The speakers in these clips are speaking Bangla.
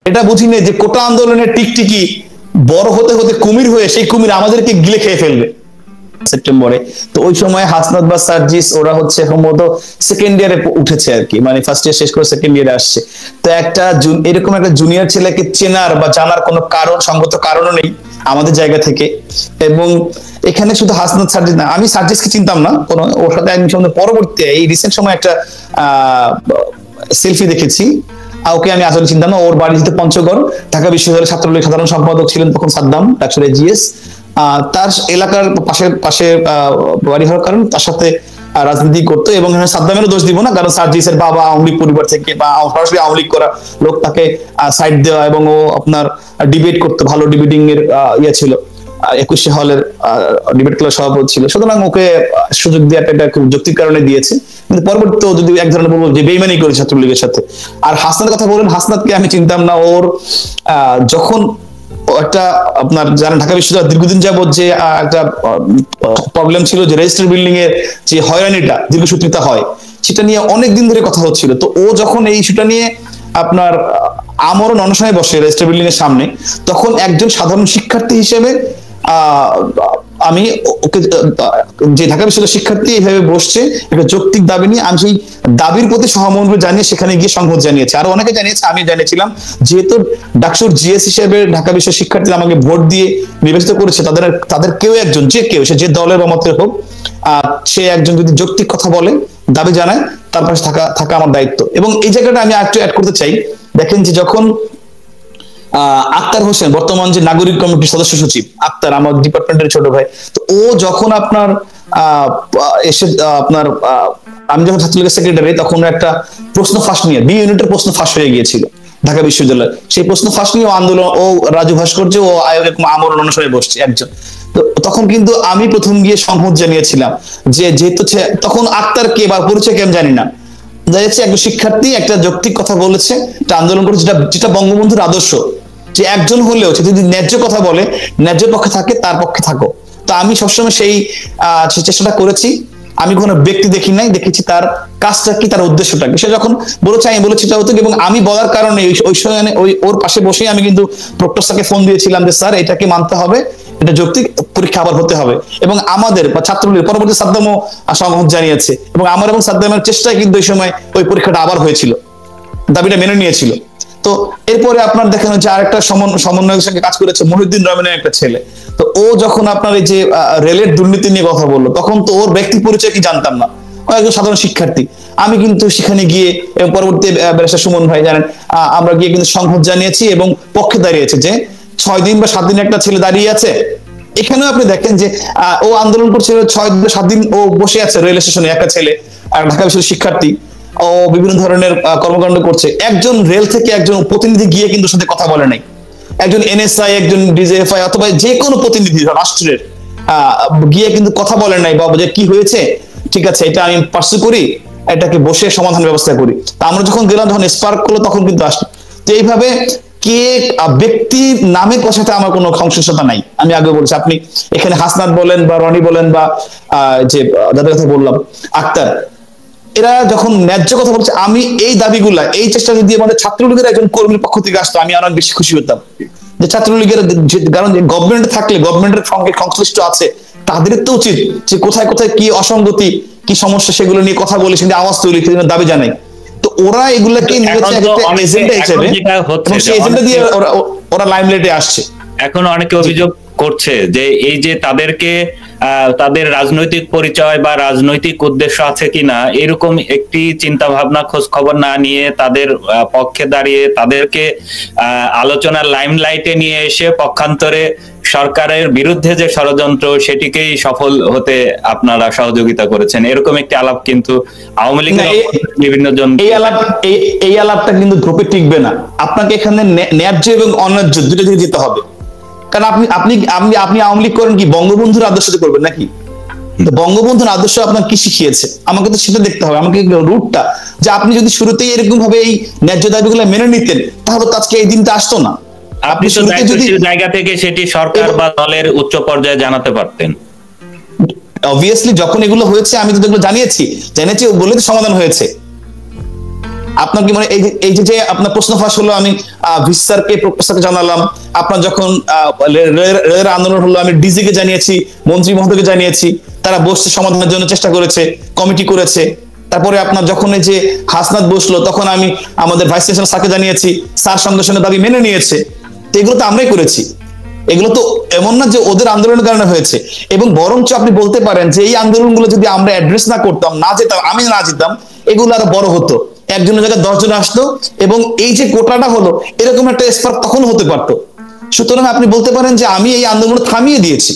এটা বুঝি না যে কোটা আন্দোলনের টিকটিকি বড় হতে হতে কুমির হয়ে সেই কুমির আমাদেরকে গিলে খেয়ে ফেলবে সেপ্টেম্বরে। তো ওই সময় হাসনাত বা সার্জিস ওরা হচ্ছে সম্ভবত সেকেন্ড ইয়ারে উঠেছে আর কি, মানে ফার্স্ট ইয়ার শেষ করে সেকেন্ড ইয়ারে আসছে। তো একটা এরকম একটা জুনিয়র ছেলেকে চেনার বা জানার কোনো কারণ, সঙ্গত কারণও নেই আমাদের জায়গা থেকে। এবং এখানে শুধু হাসনাত সার্জিস না, আমি সার্জিসকে চিনতাম না কোনো, ওর সাথে আমি পরবর্তী এই রিসেন্ট সময় একটা সেলফি দেখেছি। ওকে আমি আসলে চিন্তা না, ওর বাড়ি যেতে পঞ্চগড়, ঢাকা বিশ্ববিদ্যালয়ের ছাত্রলীগ সাধারণ সম্পাদক ছিলেন তখন সাদ্দাম, ডাক্তার জিএস। তার এলাকার পাশে পাশে বাড়ি হওয়ার কারণে তার সাথে রাজনীতি করতো। এবং সাদ্দামেরও দোষ দিব না, কারণ সার্জিসের বাবা আওয়ামী লীগ পরিবার থেকে বা সরাসরি আওয়ামী লীগ করা লোক, তাকে সাইড দেওয়া এবং ও আপনার ডিবেট করতে ভালো ডিবেটিং এর ইয়ে ছিল, 21 হলের ডিবেট ক্লাব সভাপতি ছিল, সুতরাং ওকে সুযোগ দেওয়াটা এটা খুব যৌক্তিক কারণে দিয়েছে। কিন্তু পরবর্তীতে যদি এক ধরনের বলবো যে বেইমানি করে ছাত্রলীগের সাথে। আর হাসনাতের কথা বলেন, হাসনাতকে আমি চিনতাম না। ওর যখন একটা আপনার জানেন ঢাকা বিশ্ববিদ্যালয় দীর্ঘদিন যাবত যে একটা প্রবলেম ছিল যে রেজিস্টার বিল্ডিং এর যে হয়রানিটা দীর্ঘসূত্রিতা হয়, সেটা নিয়ে অনেকদিন ধরে কথা হচ্ছিল। তো ও যখন এই ইস্যুটা নিয়ে আপনার আমরণ অনশনে বসে রেজিস্টার বিল্ডিং এর সামনে, তখন একজন সাধারণ শিক্ষার্থী হিসেবে আমি ওকে, যে ঢাকা বিশ্ববিদ্যালয়ের শিক্ষার্থী এইভাবে বসছে একটা যৌক্তিক দাবি নিয়ে, আমি সেই দাবির প্রতি সহমর্মিতা জানিয়ে সেখানে গিয়ে সংহত জানিয়েছি। আরো অনেকে জানিয়েছে, আমি জানিয়েছিলাম। যেহেতু ডাকসুর জিএস হিসেবে ঢাকা বিশ্বের শিক্ষার্থীরা আমাকে ভোট দিয়ে নির্বাচিত করেছে, তাদের কেউ একজন, যে কেউ, সে যে দলের বা মতের হোক, সে একজন যদি যৌক্তিক কথা বলে, দাবি জানায়, তার পাশে থাকা আমার দায়িত্ব। এবং এই জায়গাটা আমি আরেকটু অ্যাড করতে চাই। দেখেন যে যখন আক্তার হোসেন, বর্তমান যে নাগরিক কমিটির সদস্য সচিব আক্তার, আমার ডিপার্টমেন্টের ছোট ভাই, তো ও যখন আপনার এসে আপনার আমি যখন ছাত্রলীগের সেক্রেটারি, তখন একটা প্রশ্ন ফাঁস নিয়ে বি ইউনিটের প্রশ্ন ফাঁস হয়ে গিয়েছিল ঢাকা বিশ্ববিদ্যালয়। সেই প্রশ্ন ফাঁস নিয়ে আন্দোলন, ও রাজু ভাস্কর্য ও আয়োগের আমরণ অনুসারে বসছে একজন। তো তখন কিন্তু আমি প্রথম গিয়ে সংহত জানিয়েছিলাম যে যেহেতু তখন আক্তার কে বা পরিচয় কে আমি জানি না, দেখা যাচ্ছে একজন শিক্ষার্থী একটা যৌক্তিক কথা বলেছে, একটা আন্দোলন করেছে, যেটা বঙ্গবন্ধুর আদর্শ, যে একজন হলেও সে যদি ন্যায্য কথা বলে, ন্যায্য পক্ষে থাকে, তার পক্ষে থাকো। তো আমি সবসময় সেই চেষ্টাটা করেছি। আমি কোনো ব্যক্তি দেখি নাই, দেখেছি তার কাজটা কি, তার উদ্দেশ্যটা কি। সে যখন বলেছে আমি বলেছি এটা হতো, এবং আমি বলার কারণে ওই সময় ওর পাশে বসেই আমি কিন্তু প্রক্টর স্যারকে ফোন দিয়েছিলাম যে স্যার এটাকে মানতে হবে, এটা যৌক্তিক, পরীক্ষা আবার হতে হবে। এবং আমাদের বা ছাত্রলীগের পরবর্তী সাদ্দামও সংহত জানিয়েছে, এবং আমার এবং সাদ্দামের চেষ্টায় কিন্তু ওই সময় ওই পরীক্ষাটা আবার হয়েছিল, দাবিটা মেনে নিয়েছিল। তো এরপরে আপনার দেখেন যে আরেকটা সমন্বয়ের সঙ্গে কাজ করেছে মহিউদ্দিন রহমানের একটা ছেলে। তো ও যখন আপনার এই যে রেলের দুর্নীতি নিয়ে কথা বললো, তখন তো ওর ব্যক্তি পরিচয় কি জানতাম না, ও একজন সাধারণ শিক্ষার্থী। আমি কিন্তু সেখানে গিয়ে এবং পরবর্তী ব্যারিস্টার সুমন ভাই জানেন, আমরা গিয়ে কিন্তু সংহত জানিয়েছি এবং পক্ষে দাঁড়িয়েছে যে 6 দিন বা 7 দিন একটা ছেলে দাঁড়িয়ে আছে। এখানেও আপনি দেখেন যে ও আন্দোলন করছিল 6 দিন 7 দিন, ও বসে আছে রেল স্টেশনে, একটা ছেলে, ঢাকা বিশ্ববিদ্যালয়ের শিক্ষার্থী, ও বিভিন্ন ধরনের কর্মকাণ্ড করছে। একজন রেল থেকে একজন প্রতিনিধি গিয়ে কিন্তু সাথে কথা বলে নাই, একজন এনএসআই, একজন ডিজিএফআই অথবা যে কোনো প্রতিনিধি রাষ্ট্রের গিয়ে কিন্তু কথা বলে নাই, বাবা যে কি হয়েছে, ঠিক আছে এটা আমি পার্সু করি, এটাকে বসে সমাধান ব্যবস্থা করি। তা আমরা যখন গেলাম, যখন স্পার্ক করলো, তখন কিন্তু আসলো। তো এইভাবে কে ব্যক্তির নামে কথাতে আমার কোনো সংশ্লিষ্টতা নাই। আমি আগে বলছি, আপনি এখানে হাসনাত বলেন বা রনি বলেন বা যে যাদের কথা বললাম আক্তার, এরা যখন ন্যায্য কথা বলছে, আমি এই দাবিগুলা, এই চেষ্টা যদি আমাদের ছাত্রলীগের একজন কর্মীর পক্ষ থেকে আসতো, আমি অনেক বেশি খুশি হতাম। যে ছাত্রলীগের, কারণ গভর্নমেন্ট থাকলে, গভর্নমেন্টের সঙ্গে সংশ্লিষ্ট আছে, তাদের তো উচিত যে কোথায় কোথায় কি অসঙ্গতি, কি সমস্যা, সেগুলো নিয়ে কথা বলে, সেটা আওয়াজ তৈরি, দাবি জানাই। তো ওরা এগুলাকে নিয়েছে একটা এজেন্ডা হিসেবে, এবং সেই এজেন্ডা দিয়ে ওরা লাইমলাইটে আসছে। এখন অনেকে অভিযোগ করছে যে এই যে তাদেরকে তাদের রাজনৈতিক পরিচয় বা রাজনৈতিক উদ্দেশ্য আছে কিনা এরকম একটি চিন্তা ভাবনা খোঁজ খবর না নিয়ে তাদের পক্ষে দাঁড়িয়ে তাদেরকে আলোচনার লাইমলাইটে নিয়ে এসে পক্ষান্তরে সরকারের বিরুদ্ধে যে ষড়যন্ত্র সেটিকেই সফল হতে আপনারা সহযোগিতা করেছেন, এরকম একটি আলাপ কিন্তু আওয়ামী লীগের বিভিন্ন জন, এই আলাপটা কিন্তু গ্রুপে টিকবে না। আপনাকে এখানে ন্যায্য এবং অন্যায্য দুটো দিকে যেতে হবে। কারণ আপনি আওয়ামী লীগ করেন কি বঙ্গবন্ধুর আদর্শতে করবেন নাকি? বঙ্গবন্ধুর আদর্শ আপনার কি শিখিয়েছে, আমাকে তো সেটা দেখতে হবে। আমাকে রুটটা, যে আপনি যদি শুরুতেই এরকম ভাবে এই ন্যায্য দাবিগুলো মেনে নিতেন, তাহলে তো আজকে এই দিনটা আসতো না। আপনি যদি জায়গা থেকে সেটি সরকার বা দলের উচ্চ পর্যায়ে জানাতে পারতেন। অবভিয়াসলি যখন এগুলো হয়েছে আমি তো এগুলো জানিয়েছি বলে তো সমাধান হয়েছে। আপনার কি মানে এই যে আপনার প্রশ্ন ফাঁস হলো, আমি ভিসি স্যারকে প্রফেসরকে জানালাম, আপনার যখন রেলের আন্দোলন হলো আমি ডিজি কে জানিয়েছি, মন্ত্রী মহোদয়কে জানিয়েছি, তারা বসে সমাধানের জন্য চেষ্টা করেছে, কমিটি করেছে। তারপরে আপনার যখন এই যে হাসনাত বসলো তখন আমি আমাদের ভাইস চ্যান্সেলর স্যারকে জানিয়েছি, স্যার সঙ্গে সঙ্গে দাবি মেনে নিয়েছে। তো এগুলো তো আমরাই করেছি, এগুলো তো এমন না যে ওদের আন্দোলনের কারণে হয়েছে। এবং বরঞ্চ আপনি বলতে পারেন যে এই আন্দোলনগুলো যদি আমরা অ্যাড্রেস না করতাম, না যেতাম, আমি না যেতাম, এগুলো আরো বড় হতো, একজনের জায়গায় 10 জন আসতো, এবং এই যে কোটাটা হলো এরকম একটা স্পার্ক তখন হতে পারতো। সুতরাং আপনি বলতে পারেন যে আমি এই আন্দোলন থামিয়ে দিয়েছি,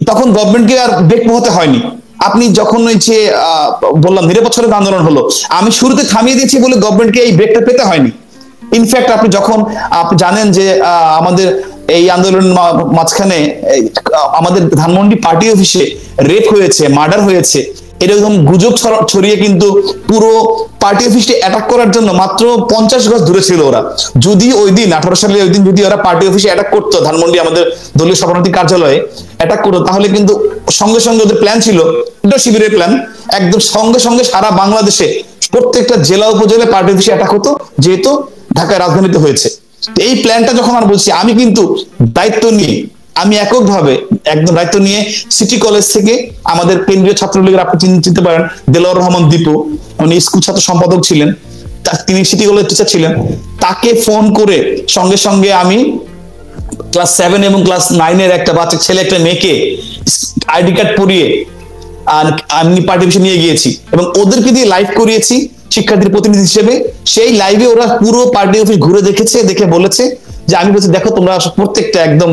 তখন গভর্নমেন্টকে আর বেগ পোহাতে হয়নি। আপনি যখন ওই যে বললাম নিরবচ্ছিন্ন আন্দোলন হলো, আমি শুরুতে থামিয়ে দিয়েছি বলে গভর্নমেন্টকে এই ব্রেকটা পেতে হয়নি। ইনফ্যাক্ট আপনি যখন আপনি জানেন যে আমাদের এই আন্দোলন মাঝখানে আমাদের ধানমন্ডি পার্টি অফিসে রেপ হয়েছে, মার্ডার হয়েছে, এরকম গুজব ছড়িয়ে কিন্তু পুরো পার্টি অফিসটি অ্যাটাক করার জন্য মাত্র 50 গজ দূরে ছিল ওরা। যদি ওই দিন 18 সালে ওই দিন যদি ওরা পার্টি অফিসে অ্যাটাক করতো, ধানমন্ডি আমাদের দলীয় সভাপতি কার্যালয়ে অ্যাটাক করতো, তাহলে কিন্তু সঙ্গে সঙ্গে ওদের প্ল্যান ছিল, এটা শিবিরের প্ল্যান, একদম সঙ্গে সঙ্গে সারা বাংলাদেশে প্রত্যেকটা জেলা উপজেলায় পার্টি অফিসে অ্যাটাক হতো, যেহেতু ঢাকায় রাজধানীতে হয়েছে। এই প্ল্যানটা যখন আমি বলছি, আমি কিন্তু দায়িত্ব নিয়ে, আমি এককভাবে একদম দায়িত্ব নিয়ে সিটি কলেজ থেকে আমাদের কেন্দ্রীয় ছাত্রলীগের, আপনি চিনতে পারেন দেলোয়ার রহমান দীপু, উনি স্কুল ছাত্র সম্পাদক ছিলেন, তিনি সিটি কলেজ টিচার ছিলেন, তাকে ফোন করে সঙ্গে সঙ্গে আমি ক্লাস 7 এবং ক্লাস 9 এর একটা বাচ্চা ছেলে একটা মেয়েকে আইডি কার্ড পরিয়ে আমি পার্টি অফিসে নিয়ে গিয়েছি এবং ওদেরকে দিয়ে লাইভ করিয়েছি শিক্ষার্থীর প্রতিনিধি হিসেবে। সেই লাইভে ওরা পুরো পার্টি অফিস ঘুরে দেখেছে, দেখে বলেছে যে, আমি বলছি দেখো তোমরা প্রত্যেকটা একদম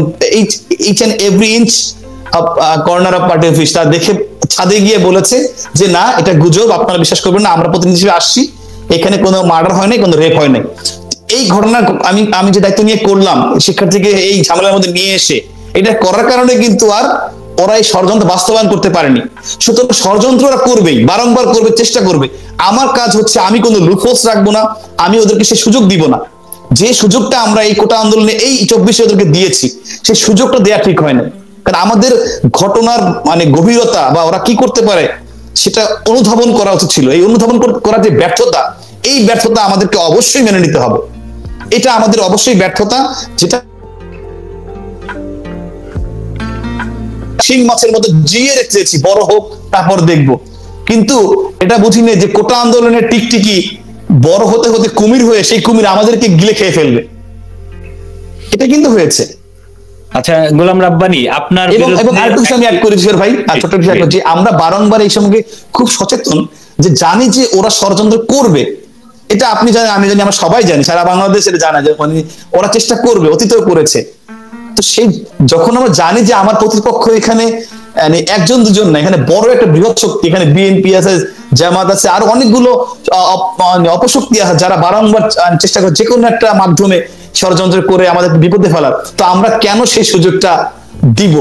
each and every inch corner of party office, তা দেখে ছাদে গিয়ে বলেছে যে না এটা গুজব, আপনারা বিশ্বাস করবেন না, আমরা প্রতিনিধি হিসেবে আসছি, এখানে কোনো মার্ডার হয় নাই, কোনো রেপ হয় নাই। এই ঘটনা আমি যে দায়িত্ব নিয়ে করলাম শিক্ষার্থীকে এই ঝামেলার মধ্যে নিয়ে এসে, এটা করার কারণে কিন্তু আর ওরা এই ষড়যন্ত্র বাস্তবায়ন করতে পারেনি। সুতরাং ষড়যন্ত্র ওরা করবেই, বারংবার করবে, চেষ্টা করবে। আমার কাজ হচ্ছে আমি কোনো লুপহোলস রাখবো না, আমি ওদেরকে সে সুযোগ দিব না। যে সুযোগটা আমরা এই কোটা আন্দোলনে এই 24 ওদেরকে দিয়েছি, সেই সুযোগটা দেয়া ঠিক হয় না। কারণ আমাদের ঘটনার মানে গভীরতা বা ওরা কি করতে পারে সেটা অনুধাবন করা উচিত ছিল। এই অনুধাবন করার যে ব্যর্থতা, এই ব্যর্থতা আমাদেরকে অবশ্যই মেনে নিতে হবে। এটা আমাদের অবশ্যই ব্যর্থতা, যেটা শিং মাছের মতো জিয়ে রেখেছি, বড় হোক তারপর দেখবো। কিন্তু এটা বুঝিনি যে কোটা আন্দোলনের টিকটিকি বড় হতে হতে কুমির হয়ে সেই কুমির আমাদেরকে গিলে খেয়ে ফেলবে, এটা কিন্তু হয়েছে। আচ্ছা গোলাম রাব্বানী, আপনার এবং আরেকটু বিষয় আমি অ্যাড করি ভাই, ছোট্ট বিষয় যে আমরা বারংবার এই সঙ্গে খুব সচেতন, যে জানি যে ওরা ষড়যন্ত্র করবে, এটা আপনি জানেন, আমি জানি, আমরা সবাই জানি, সারা বাংলাদেশ এটা জানা যে ওরা চেষ্টা করবে, অতীতেও করেছে। তো সেই যখন আমরা জানি যে আমার প্রতিপক্ষ এখানে একজন দুজন না, এখানে বড় একটা বৃহৎ শক্তি, এখানে বিএনপি আছে, জামাত আছে, আর অনেকগুলো অপশক্তি আছে যারা বারংবার চেষ্টা করে যে কোনো একটা মাধ্যমে ষড়যন্ত্র করে আমাদের বিপদে ফেলার, তো আমরা কেন সেই সুযোগটা দিব,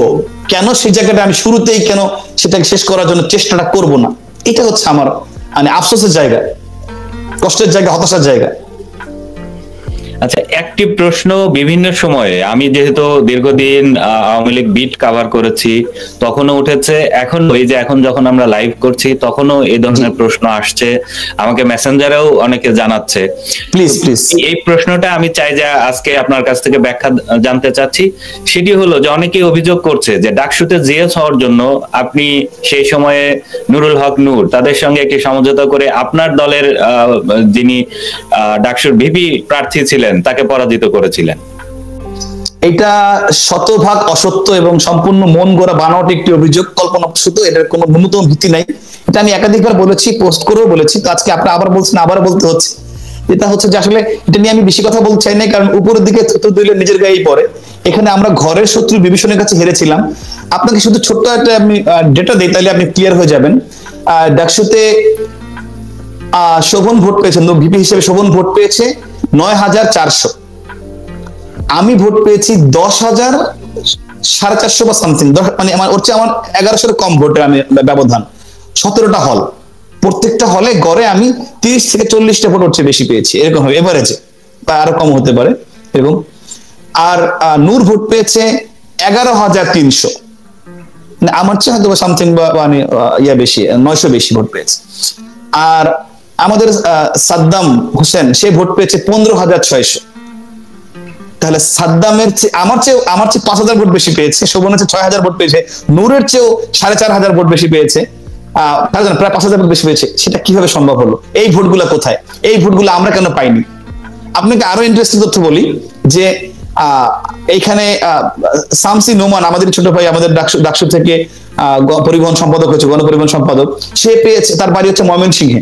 কেন সেই জায়গাটা আমি শুরুতেই কেন সেটাকে শেষ করার জন্য চেষ্টাটা করব না? এটা হচ্ছে আমার মানে আফসোসের জায়গা, কষ্টের জায়গা, হতাশার জায়গা। আচ্ছা, একটি প্রশ্ন বিভিন্ন সময়ে, আমি যেহেতু দীর্ঘদিন আওয়ামী লীগ বিট কভার করেছি, তখনও উঠেছে, এখন এই যে এখন যখন আমরা লাইভ করছি তখনও এই ধরনের প্রশ্ন আসছে, আমাকে মেসেঞ্জারেও অনেকে জানাচ্ছে। প্লিজ প্লিজ এই প্রশ্নটা আমি চাই যে আজকে আপনার কাছ থেকে ব্যাখ্যা জানতে চাচ্ছি। সেটি হলো যে অনেকেই অভিযোগ করছে যে ডাকসুতে জিএস হওয়ার জন্য আপনি সেই সময়ে নুরুল হক নূর তাদের সঙ্গে একটি সমঝোতা করে আপনার দলের যিনি ডাকসুর ভিপি প্রার্থী ছিলেন তাকে পরাজিত করেছিলেন। এটা শতভাগ অসত্য এবং সম্পূর্ণ মন গড়া বানোয়াট একটি অভিযোগ, কল্পনাপ্রসূত, এটার কোনো ন্যূনতম ভিত্তি নাই। এটা আমি একাধিকবার বলেছি, পোস্ট করেও বলেছি, তো আজকে আপনি আবার বলছেন, আবার বলতে হচ্ছে। এটা হচ্ছে যে আসলে এটা নিয়ে আমি বেশি কথা বলতে চাই না, কারণ উপরের দিকে থুতু দিলে নিজের গায়েই পড়ে। এখানে আমরা ঘরের শত্রু বিভীষণের কাছে হেরেছিলাম। আপনাকে শুধু ছোট্ট একটা আমি ডেটা দিই, তাহলে আপনি ক্লিয়ার হয়ে যাবেন। ডাকসুতে শোভন ভোট পেয়েছেন, ভিপি হিসেবে শোভন ভোট পেয়েছে 9,400, আমি ভোট পেয়েছি 10,450 বা সামথিং, মানে আমার 1100 কম ভোটে আমি ব্যবধান। 17টা হল, প্রত্যেকটা হলে গড়ে আমি 30 থেকে 40টা ভোট হচ্ছে বেশি পেয়েছি, এরকম হবে এভারেজে, বা আরো কম হতে পারে এরকম। আর নূর ভোট পেয়েছে 11,300, আমার চেয়ে হয়তো সামথিং বা মানে বেশি, 900 বেশি ভোট পেয়েছে। আর আমাদের সাদ্দাম হোসেন সে ভোট পেয়েছে 15,600। তাহলে সাদ্দামের আমার চেয়ে 5,000 ভোট বেশি পেয়েছে, শোভনের চেয়ে 6,000 ভোট পেয়েছে, নূরের চেয়েও 4,500 ভোট বেশি পেয়েছে, প্রায় 5,000 ভোট বেশি পেয়েছে। সেটা কিভাবে সম্ভব হলো? এই ভোটগুলা কোথায়? এই ভোটগুলো আমরা কেন পাইনি? আপনাকে আরো ইন্টারেস্টিং তথ্য বলি যে এইখানে শামসী নোমান, আমাদের ছোট ভাই, আমাদের ডাকসু থেকে পরিবহন সম্পাদক হয়েছে, গণপরিবহন সম্পাদক, সে পেয়েছে, তার বাড়ি হচ্ছে ময়মনসিংহে,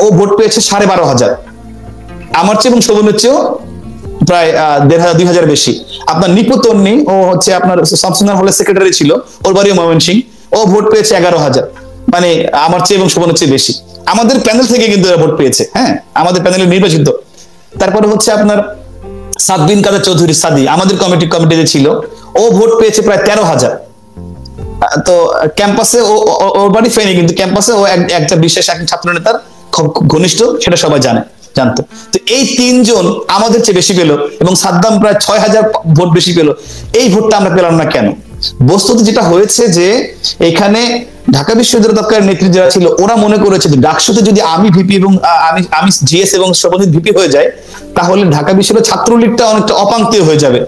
ও ভোট পেয়েছে 12,500। আমার চেয়ে এবং শোভনের চেয়েও প্রায় 1,500 2,000 বেশি। আপনার নিপু তন্নি, ও হচ্ছে আপনার শামসুন্নাহর হলের সেক্রেটারি ছিল, ওর বাড়িও ময়মনসিংহ, ও ভোট পেয়েছে 11,000। মানে আমার চেয়ে এবং শোভনের চেয়ে বেশি। আমাদের প্যানেল থেকে কিন্তু এরা ভোট পেয়েছে, হ্যাঁ, আমাদের প্যানেলে নির্বাচিত। তারপরে হচ্ছে আপনার সাদবিন কাদের চৌধুরী সাদি, আমাদের কমিটিতে ছিল, ও ভোট পেয়েছে প্রায় 13,000। তো ক্যাম্পাসে ওর বাড়ি ফেনি, কিন্তু ক্যাম্পাসে ও একটা বিশেষ এক ছাত্র নেতার খুব ঘনিষ্ঠ, সেটা সবাই জানতো। তো এই 3 জন আমাদের চেয়ে বেশি পেল, এবং সাদ্দাম প্রায় 6,000 ভোট বেশি পেল। এই ভোটটা আমরা পেলাম না কেন? বস্তুত যেটা হয়েছে যে এখানে ঢাকা বিশ্ববিদ্যালয় তৎকালীন নেত্রী যারা ছিল, ওরা মনে করেছে যে ডাকসুতে যদি আমি ভিপি এবং আমি জিএস এবং শোভনজিৎ ভিপি হয়ে যায়, তাহলে ঢাকা বিশ্ববিদ্যালয় ছাত্রলীগটা অনেকটা অপাঙ্ক্তীয় হয়ে যাবে।